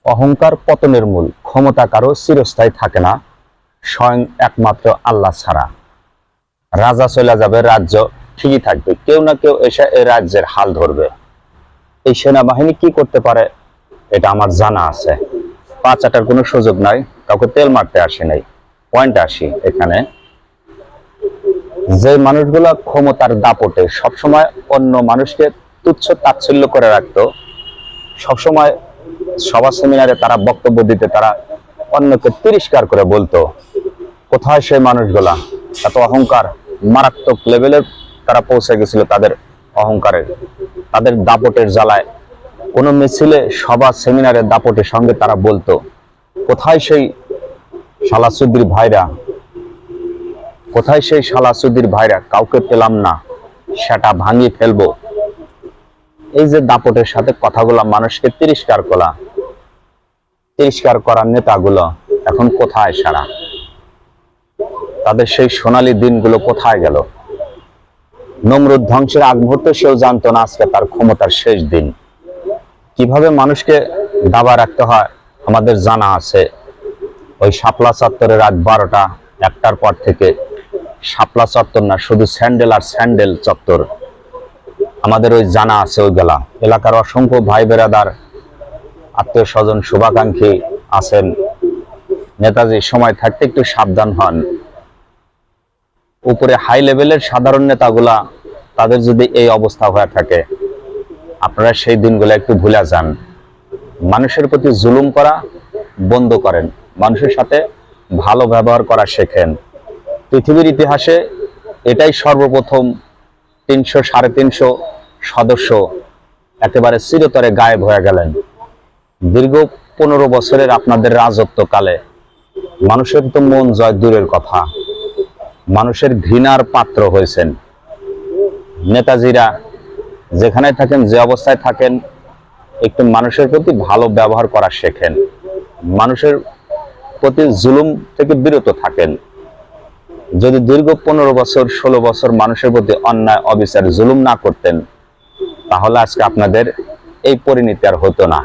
অহংকার পতনের মূল। ক্ষমতা কারো চিরস্থায়ী থাকে না, স্বয়ং একমাত্র আল্লাহ ছাড়া। রাজা চলে যাবে, রাজ্য ঠিকই থাকবে, কেউ না কেউ এসে এই রাজ্যের হাল ধরবে। এই সেনাবাহিনী কি করতে পারে এটা আমার জানা আছে। পা চাটার কোনো সুযোগ নাই, কাউকে তেল মারতে আসি নাই। পয়েন্টে আসি, এখানে যে মানুষগুলা ক্ষমতার দাপটে সবসময় অন্য মানুষকে তুচ্ছ তাচ্ছিল্য করে রাখতো, সবসময় সভা সেমিনারে তারা বক্তব্য দিতে তারা অন্যকে তিরস্কার করে বলতো, কোথায় সেই মানুষগুলা? এত অহংকার, মারাত্মক লেভেলের তারা পৌঁছে গেছিল তাদের অহংকারের, তাদের দাপটের জ্বালায়। কোনো মিছিলে, সভা সেমিনারের দাপটের সঙ্গে তারা বলতো, কোথায় সেই শালাসুদ্দির ভাইরা, কোথায় সেই শালাসুদ্দির ভাইরা? কাউকে পেলাম না, সেটা ভাঙিয়ে ফেলবো। এই যে দাপটের সাথে কথাগুলো মানুষকে তিরস্কার করার নেতাগুলো এখন কোথায় সারা? তাদের সেই সোনালী দিনগুলো কোথায় গেল? নমরুদ ধ্বংসের আগ মুহূর্তে সেও জানতো না আজকে তার ক্ষমতার শেষ দিন। কিভাবে মানুষকে দাবা রাখতে হয় আমাদের জানা আছে। ওই শাপলা চত্বরে রাত 12টা 1টার পর থেকে, শাপলা চত্বর না, শুধু স্যান্ডেল আর স্যান্ডেল চত্বর, আমাদের ওই জানা আছে। ওই গেলা এলাকার অসংখ্য ভাই বেরাদার, আত্মীয় স্বজন, শুভাকাঙ্ক্ষী আছেন। নেতাজি সময় থাকতে একটু সাবধান হন। উপরে হাই লেভেলের সাধারণ নেতাগুলা, তাদের যদি এই অবস্থা হয়ে থাকে, আপনারা সেই দিনগুলো একটু ভুলে যান। মানুষের প্রতি জুলুম করা বন্ধ করেন, মানুষের সাথে ভালো ব্যবহার করা শেখেন। পৃথিবীর ইতিহাসে এটাই সর্বপ্রথম 300-350 সদস্য একেবারে চিরতরে গায়েব হয়ে গেলেন। দীর্ঘ 15 বছরের আপনাদের রাজত্বকালে মানুষের তো মন জয় দূরের কথা, মানুষের ঘৃণার পাত্র হয়েছেন। নেতাজিরা যেখানে থাকেন, যে অবস্থায় থাকেন, একটু মানুষের প্রতি ভালো ব্যবহার করা শেখেন, মানুষের প্রতি জুলুম থেকে বিরত থাকেন। যদি দীর্ঘ 15 বছর 16 বছর মানুষের প্রতি অন্যায়, অবিচার, জুলুম না করতেন, তাহলে আজকে আপনাদের এই পরিণতি আর হতো না।